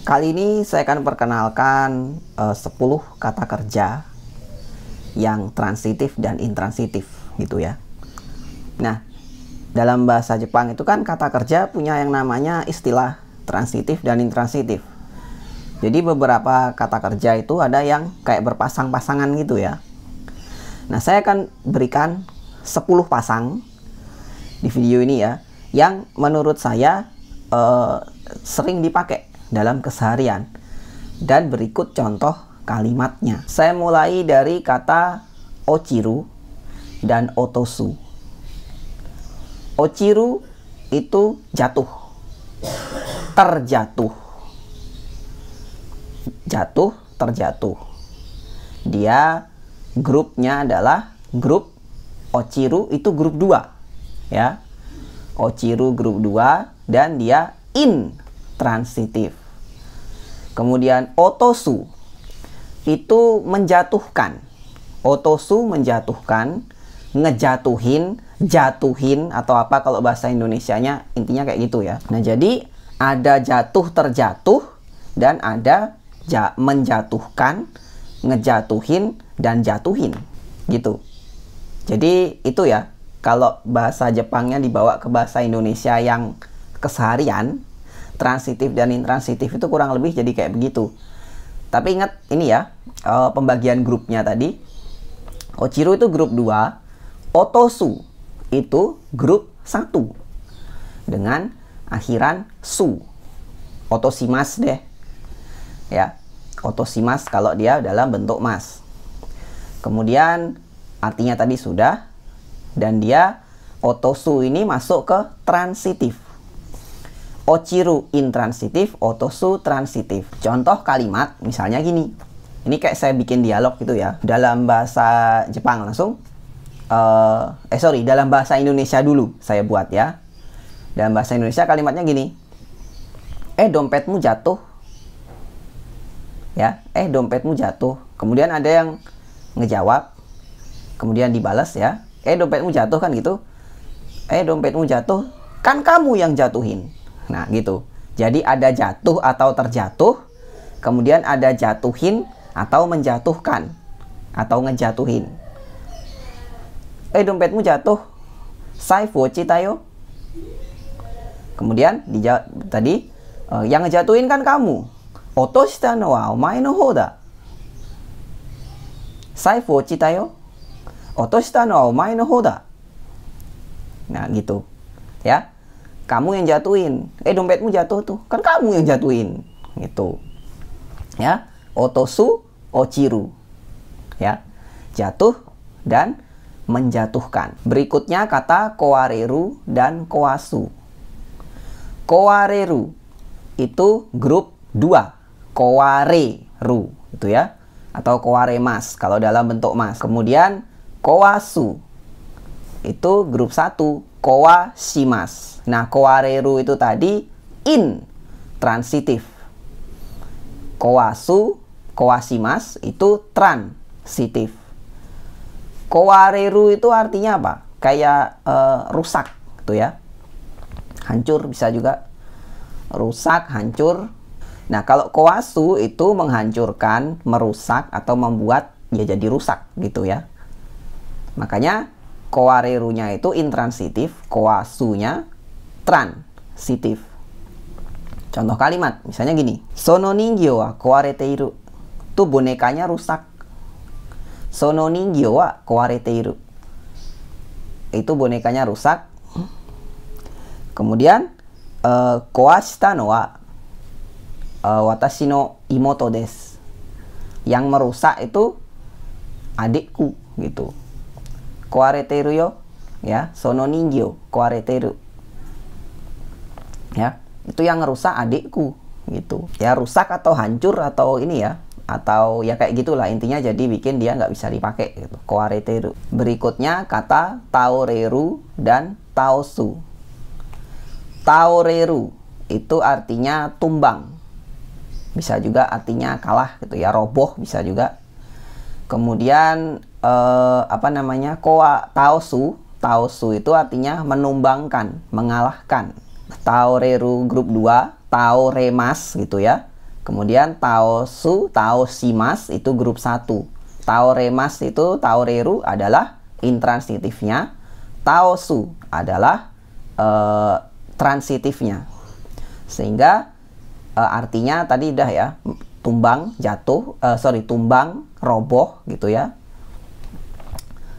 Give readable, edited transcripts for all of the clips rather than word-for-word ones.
Kali ini saya akan perkenalkan 10 kata kerja yang transitif dan intransitif gitu ya. Nah, dalam bahasa Jepang itu kan kata kerja punya yang namanya istilah transitif dan intransitif. Jadi beberapa kata kerja itu ada yang kayak berpasang-pasangan gitu ya. Nah, saya akan berikan 10 pasang di video ini ya, yang menurut saya sering dipakai dalam keseharian. Dan berikut contoh kalimatnya. Saya mulai dari kata ochiru dan otosu. Ochiru itu jatuh, terjatuh, jatuh, terjatuh. Dia grupnya adalah grup ochiru, itu grup 2 ya. Ochiru grup 2 dan dia intransitif. Kemudian otosu itu menjatuhkan. Otosu menjatuhkan, ngejatuhin, jatuhin atau apa kalau bahasa Indonesianya, intinya kayak gitu ya. Nah, jadi ada jatuh terjatuh dan ada menjatuhkan, ngejatuhin dan jatuhin gitu. Jadi itu ya, kalau bahasa Jepangnya dibawa ke bahasa Indonesia yang keseharian, transitif dan intransitif itu kurang lebih jadi kayak begitu. Tapi ingat ini ya, pembagian grupnya tadi. Ochiru itu grup 2, otosu itu grup 1 dengan akhiran su. Otoshimasu deh. Ya, otoshimasu kalau dia dalam bentuk mas. Kemudian artinya tadi sudah, dan dia otosu ini masuk ke transitif. Ochiru intransitif, otosu transitif. Contoh kalimat misalnya gini. Ini kayak saya bikin dialog gitu ya. Dalam bahasa Jepang langsung. Dalam bahasa Indonesia dulu saya buat ya. Dalam bahasa Indonesia kalimatnya gini. Dompetmu jatuh. Ya, dompetmu jatuh. Kemudian ada yang ngejawab. Kemudian dibalas ya. Dompetmu jatuh kan gitu. Dompetmu jatuh. Kan kamu yang jatuhin. Nah gitu. Jadi ada jatuh atau terjatuh, kemudian ada jatuhin atau menjatuhkan atau ngejatuhin. Dompetmu jatuh. Saifu wo chitayo. Kemudian dijawab tadi, yang ngejatuhin kan kamu. Otoshita no wa omae no hou da. Saifu wo chitayo. Otoshita no wa omae no hou da. Nah gitu. Ya. Kamu yang jatuhin. Dompetmu jatuh tuh. Kan kamu yang jatuhin. Gitu. Ya. Otosu, ochiru. Ya. Jatuh dan menjatuhkan. Berikutnya kata kowareru dan kowasu. Kowareru itu grup 2. Kowareru. Itu ya. Atau kowaremas kalau dalam bentuk mas. Kemudian kowasu itu grup 1. Kowashimasu. Nah, kowareru itu tadi intransitif. Kowasu, kowashimasu itu transitif. Kowareru itu artinya apa? Kayak rusak gitu ya. Hancur bisa juga. Rusak, hancur. Nah, kalau kowasu itu menghancurkan, merusak atau membuat ya jadi rusak gitu ya. Makanya kowarerunya itu intransitif, kowasunya transitif. Contoh kalimat, misalnya gini. Sono ningyou wa kowarete iru. Tuh bonekanya rusak. Sono ningyou wa kowarete iru. Itu bonekanya rusak. Kemudian, kowashita no wa watashi no imoto desu. Yang merusak itu adikku gitu. Kowareteru yo, ya, sono ningyou kowareteru. Ya, itu yang ngerusak adikku gitu. Ya, rusak atau hancur atau ini ya, atau ya kayak gitulah intinya, jadi bikin dia nggak bisa dipakai gitu. Kowareteru. Berikutnya kata taoreru dan taosu. Taoreru itu artinya tumbang. Bisa juga artinya kalah gitu ya, roboh bisa juga. Kemudian taosu. Taosu itu artinya menumbangkan, mengalahkan. Taoreru grup 2, taoremas gitu ya. Kemudian taosu, taoshimasu itu grup 1. Taoremasu itu, taoreru adalah intransitifnya. Taosu adalah transitifnya. Sehingga artinya tadi udah ya, tumbang jatuh, tumbang roboh gitu ya.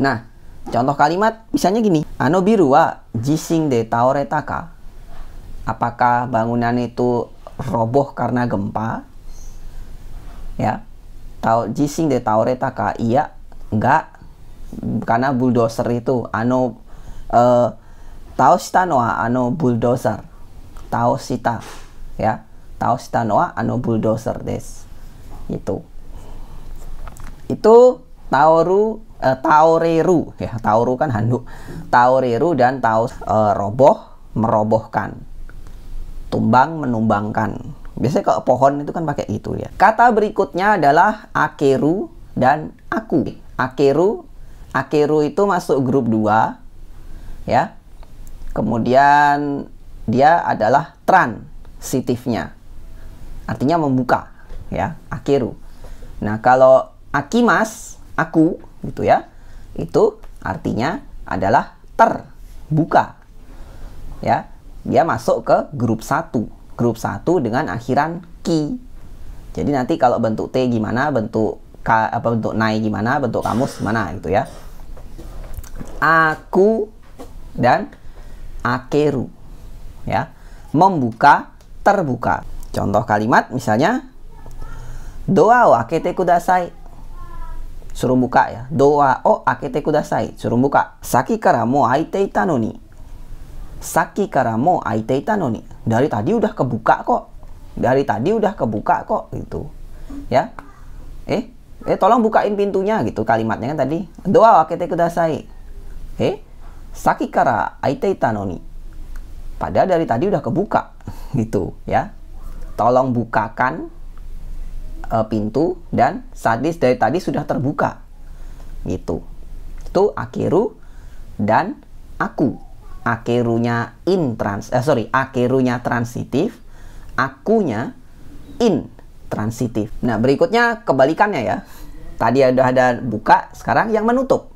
Nah, contoh kalimat misalnya gini. Ano biru wa jishin de taoreta ka? Apakah bangunan itu roboh karena gempa? Ya. Jishin de taoreta ka? Iya, enggak. Karena bulldozer itu taoshita no wa bulldozer. Taoshita, ya. Taoshita no wa bulldozer desu. Itu taoreru, ya. Taoru kan handuk. Taoreru dan roboh, merobohkan. Tumbang, menumbangkan. Biasanya kalau pohon itu kan pakai itu ya. Kata berikutnya adalah akeru dan aku. Akeru itu masuk grup 2 ya. Kemudian dia adalah transitifnya. Artinya membuka ya, akeru. Nah, kalau akimas, aku gitu ya. Itu artinya adalah terbuka. Ya. Dia masuk ke grup 1. Grup 1 dengan akhiran ki. Jadi nanti kalau bentuk T gimana, bentuk K, bentuk nai gimana, bentuk kamus gimana gitu ya. Aku dan akeru. Ya. Membuka, terbuka. Contoh kalimat misalnya doa o akete kudasai. Suruh buka ya. Doa o akete kudasai. Suruh buka. Saki kara mo aite ita noni. Saki kara mo aite ita noni. Dari tadi udah kebuka kok. Dari tadi udah kebuka kok gitu. Ya. Tolong bukain pintunya gitu kalimatnya kan tadi. Doa akete kudasai. Saki kara aite ita noni. Padahal dari tadi udah kebuka gitu ya. Tolong bukakan pintu dan sadis dari tadi sudah terbuka. Gitu. Itu akeru dan aku. Akerunya akerunya transitif, akunya intransitif. Nah, berikutnya kebalikannya ya. Tadi ada buka, sekarang yang menutup.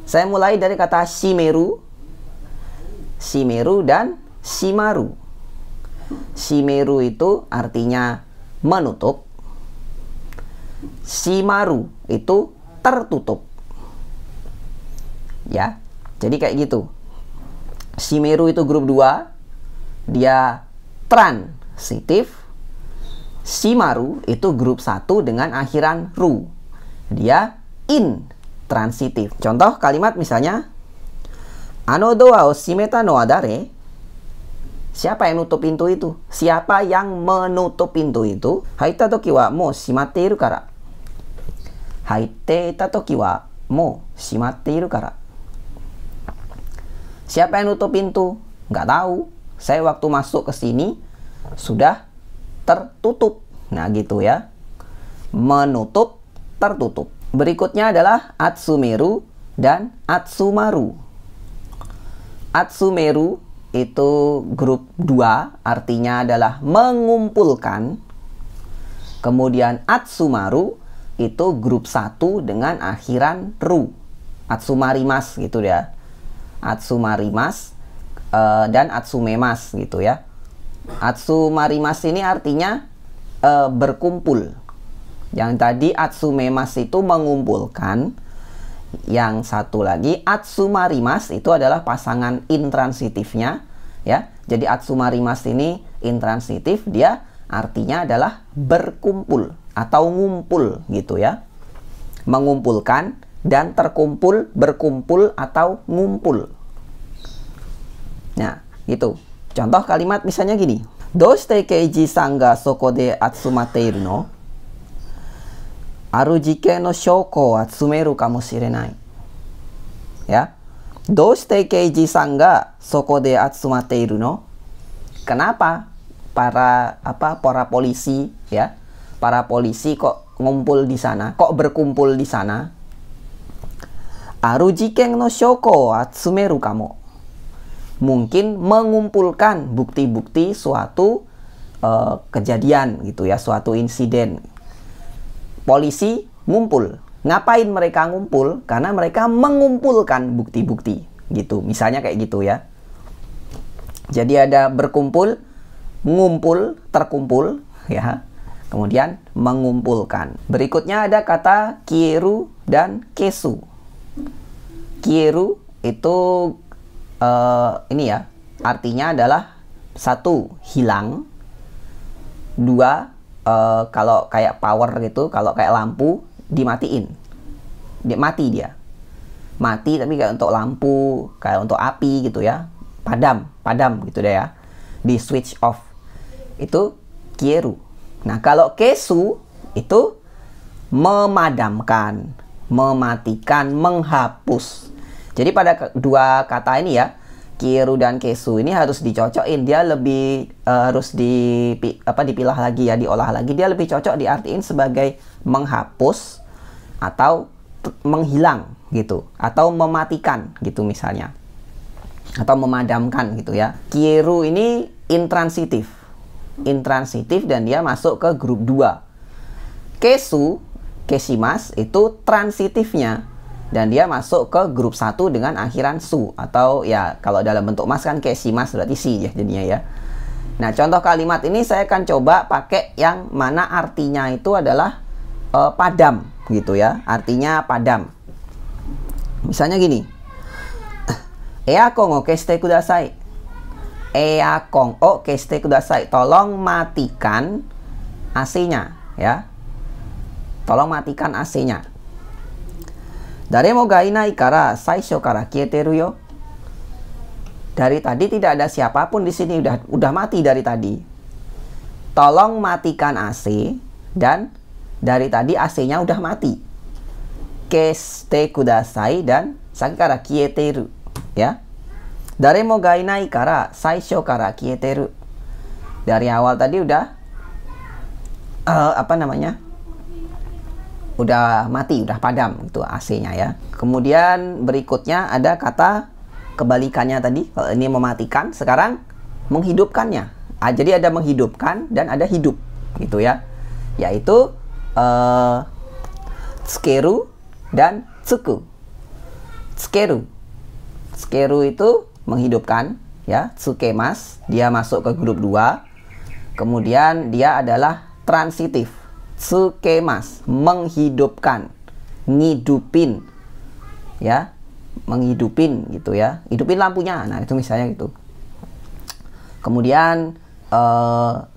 Saya mulai dari kata shimeru dan shimaru. Shimeru itu artinya menutup. Shimaru itu tertutup. Ya. Jadi kayak gitu. Shimeru itu grup 2. Dia transitif. Shimaru itu grup 1 dengan akhiran ru. Dia intransitif. Contoh kalimat misalnya, ano doa o shimeta no wa dare? Siapa yang nutup pintu itu? Siapa yang menutup pintu itu? Haita toki wa mo shimatte iru kara. Haite ita toki wa mo shimatte iru kara. Siapa yang nutup pintu? Nggak tahu. Saya waktu masuk ke sini sudah tertutup. Nah gitu ya. Menutup, tertutup. Berikutnya adalah atsumeru dan atsumaru. Atsumeru itu grup 2, artinya adalah mengumpulkan. Kemudian atsumaru itu grup 1 dengan akhiran ru. Atsumarimas gitu ya. Atsumarimas dan atsumemas gitu ya. Atsumarimas ini artinya berkumpul. Yang tadi atsumemas itu mengumpulkan. Yang satu lagi atsumarimas itu adalah pasangan intransitifnya ya. Jadi atsumarimas ini intransitif, dia artinya adalah berkumpul atau ngumpul gitu ya. Mengumpulkan dan terkumpul, berkumpul atau ngumpul. Nah, itu. Contoh kalimat misalnya gini. Doshite Keiji-san ga soko de atsumatte iru no? Aru jiken no shoko o atsumeru kamoshirenai. Ya. Doshite Keiji-san ga soko de atsumatte iru no? Kenapa para polisi ya? Para polisi kok ngumpul di sana? Kok berkumpul di sana? Aru jiken no shoko o atsumeru kamo. Mungkin mengumpulkan bukti-bukti suatu kejadian gitu ya, suatu insiden. Polisi ngumpul. Ngapain mereka ngumpul? Karena mereka mengumpulkan bukti-bukti gitu. Misalnya kayak gitu ya. Jadi ada berkumpul, ngumpul, terkumpul ya. Kemudian mengumpulkan. Berikutnya ada kata kieru dan kesu. Kieru itu ini ya, artinya adalah satu, hilang. Dua, kalau kayak power gitu, kalau kayak lampu dimatiin, mati dia, mati. Tapi kayak untuk lampu, kayak untuk api gitu ya, padam gitu deh ya, di switch off, itu kieru. Nah kalau kesu itu memadamkan, mematikan, menghapus. Jadi pada dua kata ini ya, kieru dan kesu ini harus dicocokin. Dia lebih harus dipilah lagi ya, diolah lagi. Dia lebih cocok diartiin sebagai menghapus atau menghilang gitu, atau mematikan gitu misalnya, atau memadamkan gitu ya. Kieru ini intransitif dan dia masuk ke grup 2. Kesu, kesimas itu transitifnya, dan dia masuk ke grup 1 dengan akhiran su, atau ya kalau dalam bentuk mas kan kesimas berarti si ya jadinya ya. Nah contoh kalimat ini saya akan coba pakai yang mana artinya itu adalah padam gitu ya, artinya padam. Misalnya gini, eakon o keshite kudasai. Eakon o keshite kudasai, tolong matikan AC-nya ya, tolong matikan AC-nya. Daremo ga inai kara saisho kara kieteru yo. Dari tadi tidak ada siapapun di sini, udah mati dari tadi. Tolong matikan AC, dan dari tadi AC-nya udah mati. Keshite kudasai dan saki kara kieteru ya. Daremo ga inai kara saisho kara kieteru. Dari awal tadi udah udah mati, udah padam itu AC-nya ya. Kemudian berikutnya ada kata kebalikannya tadi. Kalau ini mematikan, sekarang menghidupkannya. Jadi ada menghidupkan dan ada hidup gitu ya. Yaitu tsukeru dan tsuku. Tsukeru itu menghidupkan ya, tsukemas, dia masuk ke grup 2. Kemudian dia adalah transitif. Tsukemas, menghidupkan, ngidupin ya, menghidupin gitu ya, hidupin lampunya. Nah itu misalnya gitu. Kemudian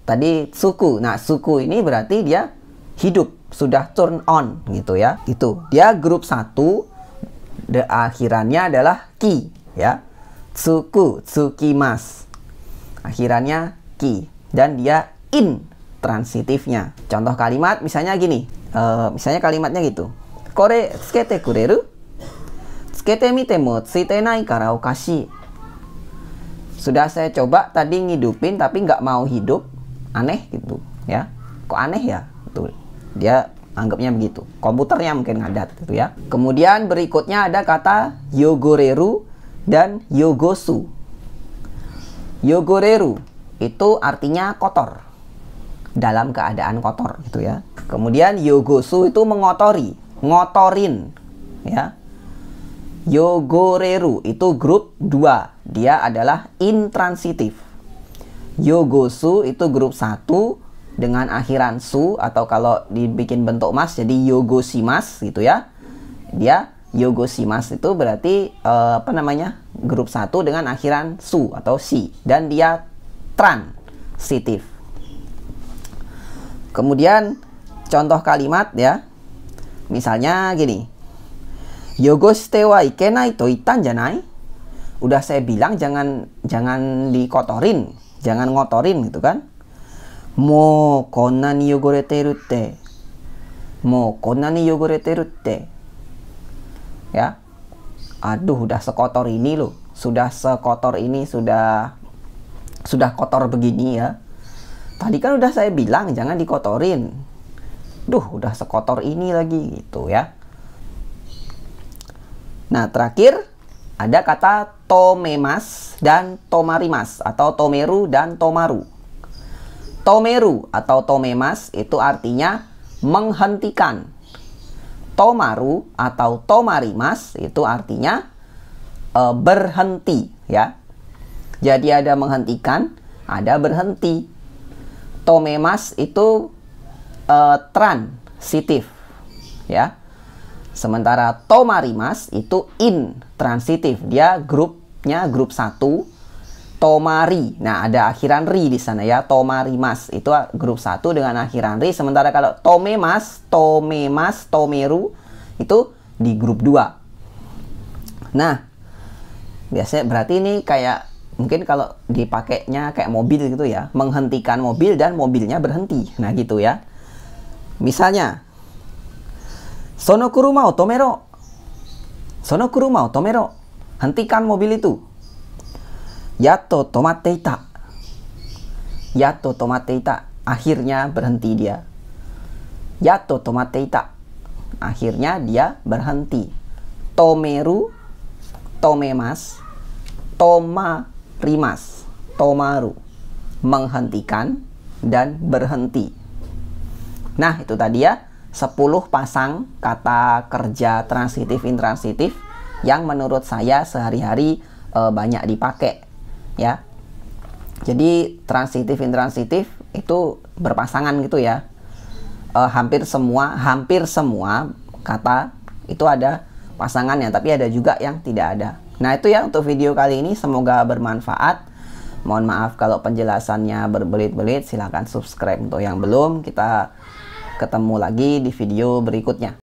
tadi tsuku. Nah tsuku ini berarti dia hidup, sudah turn on gitu ya. Itu dia grup 1, akhirannya adalah ki ya. Tsuku, tsukimas, akhirannya ki, dan dia in transitifnya. Contoh kalimat misalnya gini, misalnya kalimatnya gitu, kore tsukete kureru? Tsukete mite mo tsuite nai kara okashi. Sudah saya coba tadi ngidupin tapi nggak mau hidup, aneh gitu ya. Kok aneh ya? Tuh, dia anggapnya begitu. Komputernya mungkin ngadat gitu ya. Kemudian berikutnya ada kata yogoreru dan yogosu. Yogoreru itu artinya kotor, dalam keadaan kotor gitu ya. Kemudian yogosu itu mengotori, ngotorin ya. Yogoreru itu grup 2, dia adalah intransitif. Yogosu itu grup 1 dengan akhiran su, atau kalau dibikin bentuk mas jadi yogoshimas gitu ya. Dia yogoshimas itu berarti grup 1 dengan akhiran su atau si, dan dia transitif. Kemudian contoh kalimat ya, misalnya gini, yogoshite wa ikenai to ittan janai. Udah saya bilang jangan dikotorin, jangan ngotorin gitu kan. Mo konna ni yogoreteru te, mo konna ni yogoreteru te ya. Aduh, udah sekotor ini loh, sudah sekotor ini, sudah kotor begini ya. Tadi kan udah saya bilang jangan dikotorin. Duh, udah sekotor ini lagi gitu ya. Nah, terakhir ada kata tomemas dan tomarimas, atau tomeru dan tomaru. Tomeru atau tomemas itu artinya menghentikan. Tomaru atau tomarimas itu artinya berhenti, ya. Jadi ada menghentikan, ada berhenti. Tomemas itu transitif, ya. Sementara tomarimas itu intransitif. Dia grupnya grup 1. Tomari. Nah, ada akhiran ri di sana ya. Tomarimas itu grup 1 dengan akhiran ri. Sementara kalau tomemas, tomeru itu di grup 2. Nah, biasanya berarti ini kayak mungkin kalau dipakainya kayak mobil gitu ya. Menghentikan mobil dan mobilnya berhenti. Nah, gitu ya. Misalnya, sono kuruma o tomero. Sono kuruma o tomero. Hentikan mobil itu. Yato tomatte ita. Yato tomatte ita. Akhirnya berhenti dia. Yato tomatte ita. Akhirnya dia berhenti. Tomeru, tomemas, tomarimas, tomaru. Menghentikan dan berhenti. Nah, itu tadi ya 10 pasang kata kerja transitif intransitif yang menurut saya sehari-hari banyak dipakai, ya. Jadi transitif intransitif itu berpasangan gitu ya. Hampir semua kata itu ada pasangannya, tapi ada juga yang tidak ada. Nah, itu ya untuk video kali ini, semoga bermanfaat. Mohon maaf kalau penjelasannya berbelit-belit. Silahkan subscribe untuk yang belum. Kita ketemu lagi di video berikutnya.